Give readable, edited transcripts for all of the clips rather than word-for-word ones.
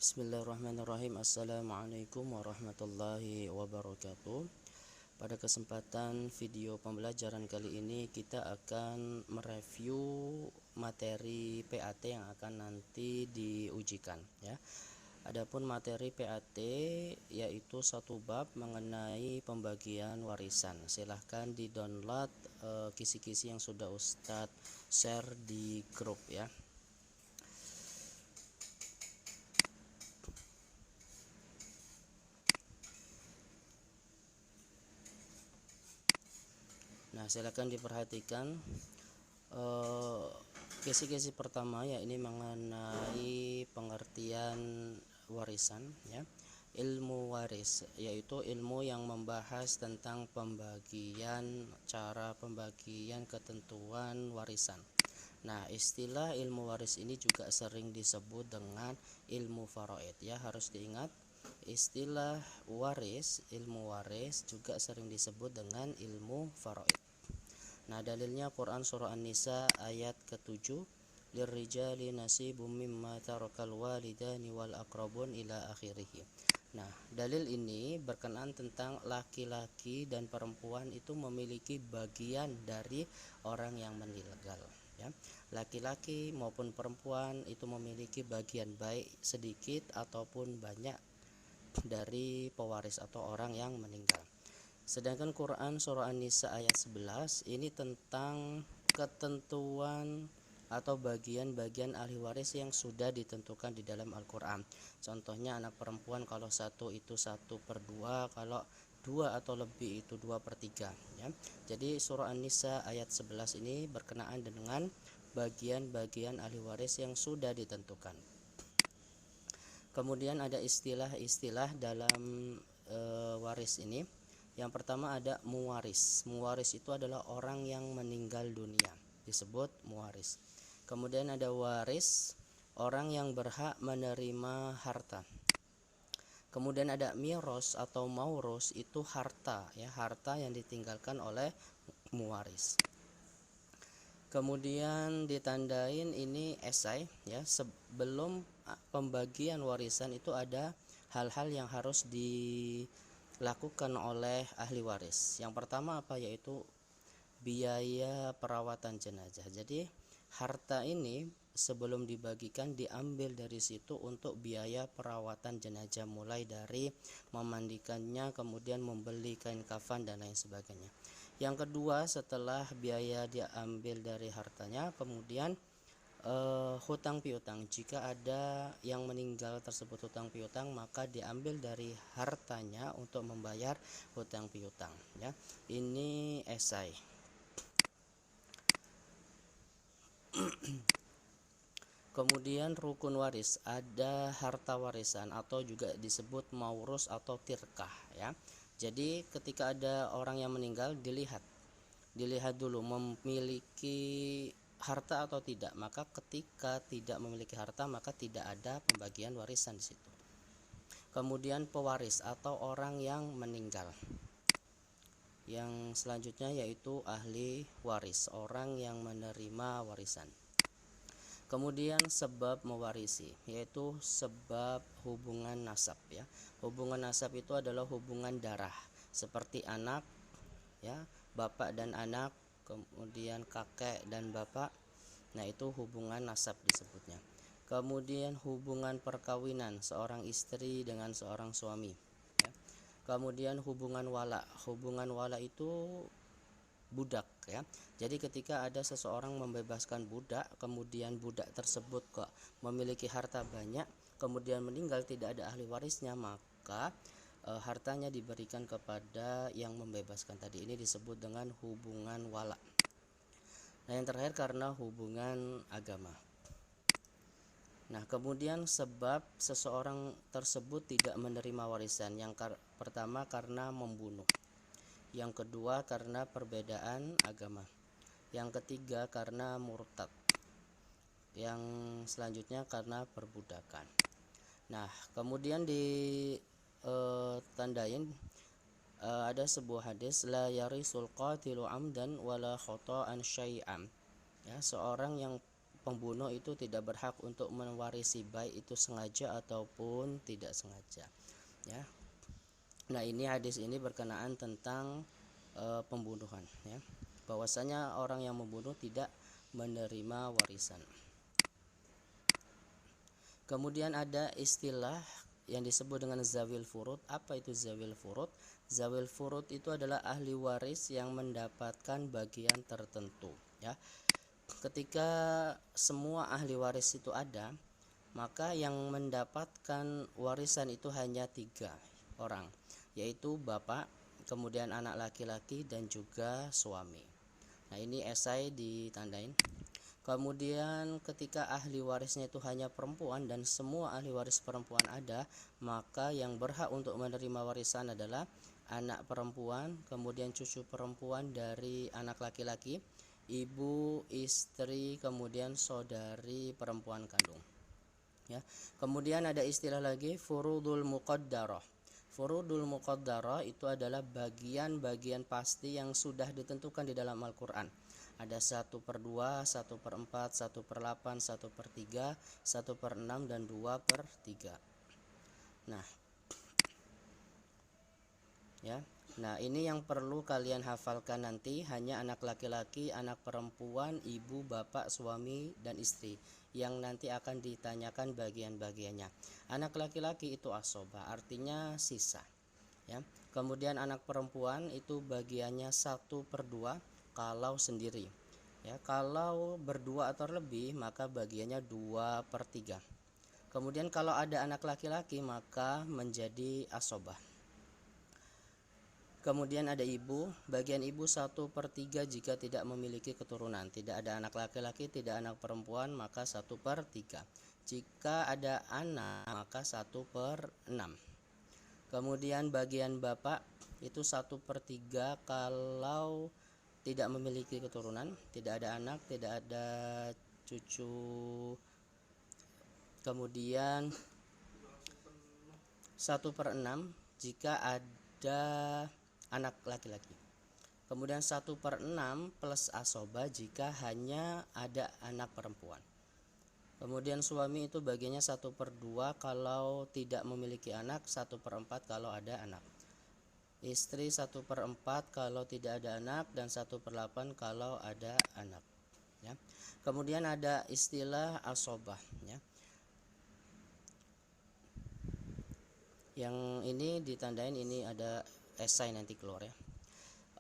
Bismillahirrahmanirrahim. Assalamualaikum warahmatullahi wabarakatuh. Pada kesempatan video pembelajaran kali ini kita akan mereview materi PAT yang akan nanti diujikan ya. Adapun materi PAT yaitu satu bab mengenai pembagian warisan. Silahkan di-download kisi-kisi yang sudah Ustadz share di grup ya. Nah, silakan diperhatikan kisi-kisi pertama ya, ini mengenai pengertian warisan ya. Ilmu waris yaitu ilmu yang membahas tentang pembagian, cara pembagian, ketentuan warisan. Nah, istilah ilmu waris ini juga sering disebut dengan ilmu faraid ya, harus diingat. Istilah waris, ilmu waris juga sering disebut dengan ilmu faraid. Nah, dalilnya Quran surah An-Nisa ayat ke-7, lirrijali nasibum mimma tarakal walidani wal aqrabun ila akhirih. Nah, dalil ini berkenaan tentang laki-laki dan perempuan itu memiliki bagian dari orang yang meninggal ya. Laki-laki maupun perempuan itu memiliki bagian, baik sedikit ataupun banyak, dari pewaris atau orang yang meninggal. Sedangkan Quran surah An-Nisa ayat 11 ini tentang ketentuan atau bagian-bagian ahli waris yang sudah ditentukan di dalam Al-Quran. Contohnya anak perempuan kalau satu itu 1/2, kalau 2 atau lebih itu 2/3 ya. Jadi surah An-Nisa ayat 11 ini berkenaan dengan bagian-bagian ahli waris yang sudah ditentukan. Kemudian ada istilah-istilah dalam waris ini. Yang pertama ada muwaris. Muwaris itu adalah orang yang meninggal dunia, disebut muwaris. Kemudian ada waris, orang yang berhak menerima harta. Kemudian ada miros atau mauros, itu harta ya, harta yang ditinggalkan oleh muwaris. Kemudian ditandain ini esai ya, sebelum pembagian warisan itu ada hal-hal yang harus dilakukan oleh ahli waris. Yang pertama apa, yaitu biaya perawatan jenazah. Jadi harta ini sebelum dibagikan diambil dari situ untuk biaya perawatan jenazah, mulai dari memandikannya, kemudian membeli kain kafan dan lain sebagainya. Yang kedua, setelah biaya diambil dari hartanya, kemudian hutang piutang. Jika ada yang meninggal tersebut hutang piutang, maka diambil dari hartanya untuk membayar hutang piutang ya. Ini esai. Kemudian rukun waris, ada harta warisan atau juga disebut maurus atau tirkah ya. Jadi ketika ada orang yang meninggal, dilihat dulu memiliki harta atau tidak. Maka ketika tidak memiliki harta, maka tidak ada pembagian warisan di situ. Kemudian pewaris atau orang yang meninggal. Yang selanjutnya yaitu ahli waris, orang yang menerima warisan. Kemudian sebab mewarisi, yaitu sebab hubungan nasab ya. Hubungan nasab itu adalah hubungan darah, seperti anak ya, bapak dan anak, kemudian kakek dan bapak. Nah, itu hubungan nasab disebutnya. Kemudian hubungan perkawinan, seorang istri dengan seorang suami ya. Kemudian hubungan wala. Hubungan wala itu budak ya. Jadi ketika ada seseorang membebaskan budak, kemudian budak tersebut kok memiliki harta banyak, kemudian meninggal tidak ada ahli warisnya, maka hartanya diberikan kepada yang membebaskan tadi. Ini disebut dengan hubungan wala. Nah, yang terakhir karena hubungan agama. Nah, kemudian sebab seseorang tersebut tidak menerima warisan. Yang pertama karena membunuh. Yang kedua karena perbedaan agama. Yang ketiga karena murtad. Yang selanjutnya karena perbudakan. Nah, kemudian ditandain ada sebuah hadis, la yarisul qatilu amdan wala khata'an syai'an ya. Seorang yang pembunuh itu tidak berhak untuk mewarisi baik itu sengaja ataupun tidak sengaja, ya. Nah, ini hadis ini berkenaan tentang pembunuhan, ya. Bahwasanya orang yang membunuh tidak menerima warisan. Kemudian ada istilah yang disebut dengan zawil furud. Apa itu zawil furud? Zawil furud itu adalah ahli waris yang mendapatkan bagian tertentu, ya. Ketika semua ahli waris itu ada, maka yang mendapatkan warisan itu hanya 3 orang, yaitu bapak, kemudian anak laki-laki, dan juga suami. Nah, ini esai ditandain. Kemudian ketika ahli warisnya itu hanya perempuan dan semua ahli waris perempuan ada, maka yang berhak untuk menerima warisan adalah anak perempuan, kemudian cucu perempuan dari anak laki-laki, ibu, istri, kemudian saudari perempuan kandung, ya. Kemudian ada istilah lagi furudul muqaddarah. Furudul muqaddarah itu adalah bagian-bagian pasti yang sudah ditentukan di dalam Al-Quran. Ada 1/2, 1/4, 1/8, 1/3, 1/6, dan 2/3. Nah, ya. Nah, ini yang perlu kalian hafalkan nanti, hanya anak laki-laki, anak perempuan, ibu, bapak, suami, dan istri yang nanti akan ditanyakan bagian-bagiannya. Anak laki-laki itu asoba, artinya sisa, ya. Kemudian anak perempuan itu bagiannya 1/2 kalau sendiri, ya. Kalau berdua atau lebih maka bagiannya 2/3. Kemudian kalau ada anak laki-laki maka menjadi asobah. Kemudian ada ibu, bagian ibu 1/3 jika tidak memiliki keturunan, tidak ada anak laki-laki, tidak anak perempuan, maka 1/3. Jika ada anak maka 1/6. Kemudian bagian bapak itu 1/3 kalau tidak memiliki keturunan, tidak ada anak, tidak ada cucu. Kemudian 1/6 jika ada anak laki-laki. Kemudian 1/6 plus asoba jika hanya ada anak perempuan. Kemudian suami itu bagiannya 1/2 kalau tidak memiliki anak, 1/4 kalau ada anak. Istri 1/4 kalau tidak ada anak, dan 1/8 kalau ada anak, ya. Kemudian ada istilah asobah, ya. Yang ini ditandain, ini ada esai nanti keluar, ya.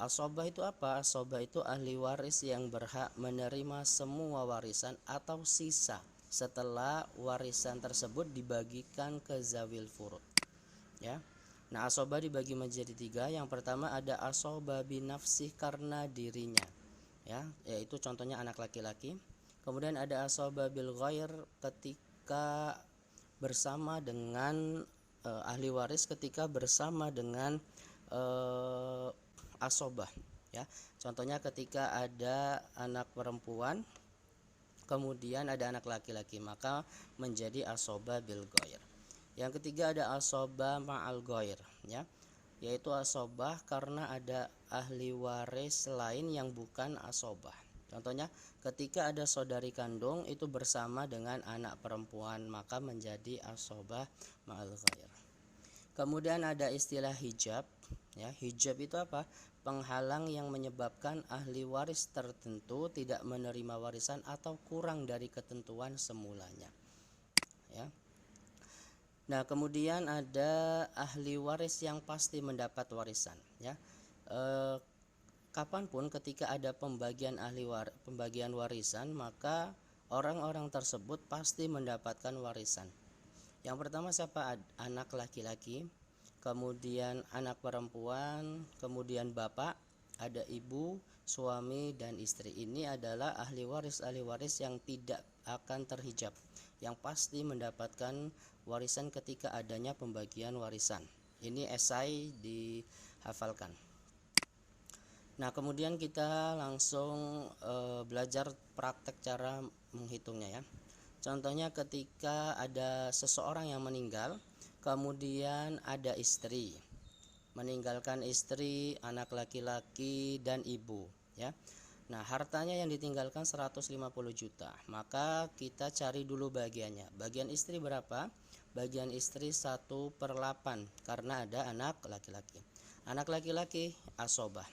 Asobah itu apa? Asobah itu ahli waris yang berhak menerima semua warisan atau sisa setelah warisan tersebut dibagikan ke zawil furud, ya. Nah, asobah dibagi menjadi 3. Yang pertama ada asobah binafsih, karena dirinya, ya, yaitu contohnya anak laki-laki. Kemudian ada asobah bil ghair, ketika bersama dengan ahli waris, ketika bersama dengan asobah, ya. Contohnya ketika ada anak perempuan kemudian ada anak laki-laki, maka menjadi asobah bil ghair. Yang ketiga ada asobah ma'al ghair, ya, yaitu asobah karena ada ahli waris lain yang bukan asobah. Contohnya ketika ada saudari kandung itu bersama dengan anak perempuan, maka menjadi asobah ma'al ghair. Kemudian ada istilah hijab, ya. Hijab itu apa? Penghalang yang menyebabkan ahli waris tertentu tidak menerima warisan atau kurang dari ketentuan semulanya, ya. Nah, kemudian ada ahli waris yang pasti mendapat warisan, ya. Kapanpun ketika ada pembagian pembagian warisan, maka orang-orang tersebut pasti mendapatkan warisan. Yang pertama siapa? Anak laki-laki, kemudian anak perempuan, kemudian bapak, ada ibu, suami, dan istri. Ini adalah ahli waris yang tidak akan terhijab, yang pasti mendapatkan warisan ketika adanya pembagian warisan. Ini esai dihafalkan. Nah, kemudian kita langsung belajar praktek cara menghitungnya, ya. Contohnya ketika ada seseorang yang meninggal, kemudian ada istri, meninggalkan istri, anak laki-laki, dan ibu, ya. Nah, hartanya yang ditinggalkan 150 juta. Maka kita cari dulu bagiannya. Bagian istri berapa? Bagian istri 1/8 karena ada anak laki-laki. Anak laki-laki asobah.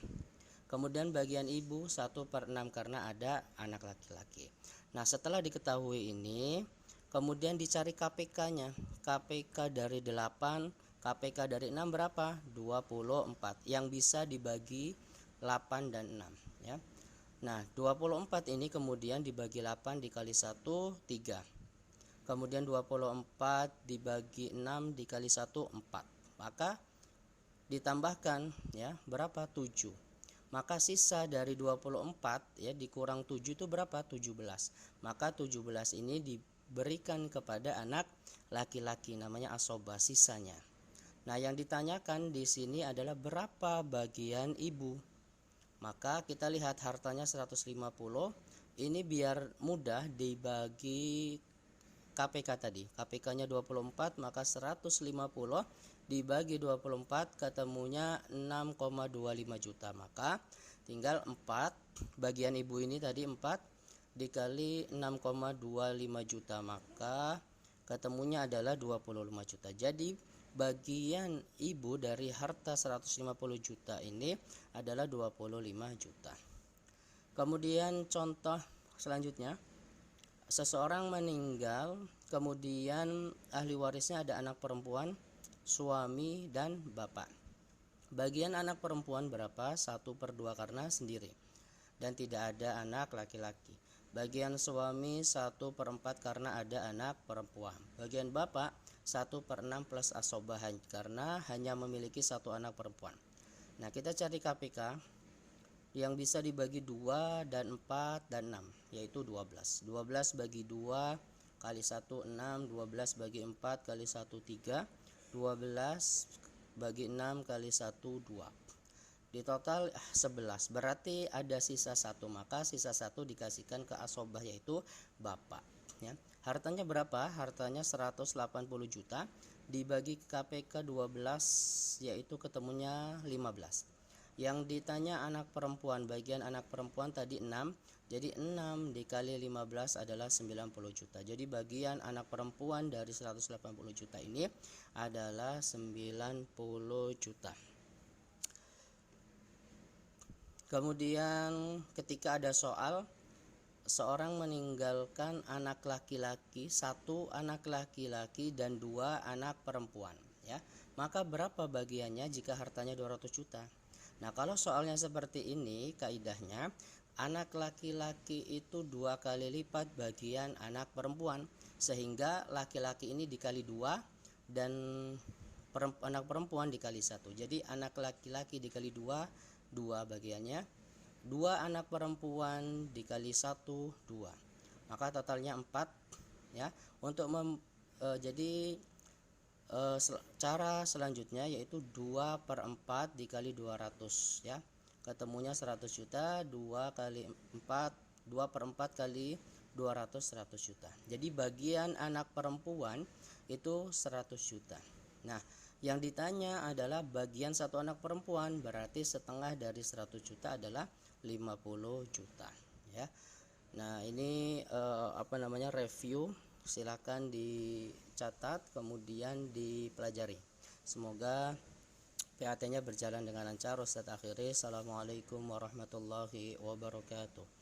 Kemudian bagian ibu 1/6 karena ada anak laki-laki. Nah, setelah diketahui ini, kemudian dicari KPK-nya. KPK dari 8, KPK dari 6 berapa? 24. Yang bisa dibagi 8 dan 6, ya. Nah, 24 ini kemudian dibagi 8 dikali 1, 3. Kemudian 24 dibagi 6 dikali 1, 4. Maka ditambahkan, ya, berapa? 7. Maka sisa dari 24, ya, dikurang 7 itu berapa? 17. Maka 17 ini diberikan kepada anak laki-laki, namanya asobah, sisanya. Nah, yang ditanyakan di sini adalah berapa bagian ibu. Maka kita lihat hartanya 150. Ini biar mudah dibagi KPK tadi. KPK-nya 24, maka 150 dibagi 24 ketemunya 6,25 juta. Maka tinggal 4, bagian ibu ini tadi 4 dikali 6,25 juta, maka ketemunya adalah 25 juta. Jadi bagian ibu dari harta 150 juta ini adalah 25 juta. Kemudian contoh selanjutnya, seseorang meninggal, kemudian ahli warisnya ada anak perempuan, suami dan bapak. Bagian anak perempuan berapa? 1/2 karena sendiri dan tidak ada anak laki-laki. Bagian suami 1/4 karena ada anak perempuan. Bagian bapak 1/6 plus asobahan karena hanya memiliki satu anak perempuan. Nah, kita cari KPK yang bisa dibagi 2 dan 4 dan 6, yaitu 12. 12 bagi 2 kali 1, 6. 12 bagi 4 kali 1, 3. 12 bagi 6 kali 1, 2. Di total 11. Berarti ada sisa 1, maka sisa 1 dikasihkan ke asobah, yaitu bapak, ya. Hartanya berapa? Hartanya 180 juta dibagi KPK 12, yaitu ketemunya 15. Yang ditanya anak perempuan, bagian anak perempuan tadi 6. Jadi 6 dikali 15 adalah 90 juta. Jadi bagian anak perempuan dari 180 juta ini adalah 90 juta. Kemudian ketika ada soal, seorang meninggalkan anak laki-laki, 1 anak laki-laki dan 2 anak perempuan, ya. Maka berapa bagiannya jika hartanya 200 juta? Nah, kalau soalnya seperti ini, kaidahnya anak laki-laki itu 2 kali lipat bagian anak perempuan, sehingga laki-laki ini dikali 2 dan anak perempuan dikali 1. Jadi anak laki-laki dikali 2, 2 bagiannya. 2 anak perempuan dikali 1, 2. Maka totalnya 4, ya. Untuk jadi cara selanjutnya yaitu 2/4 dikali 200, ya. Ketemunya 100 juta. 2 kali 4, 2/4 kali 200, 100 juta. Jadi bagian anak perempuan itu 100 juta. Nah, yang ditanya adalah bagian satu anak perempuan, berarti setengah dari 100 juta adalah 50 juta, ya. Nah, ini review, silakan dicatat kemudian dipelajari. Semoga PAT-nya berjalan dengan lancar. Ustaz akhiri, assalamualaikum warahmatullahi wabarakatuh.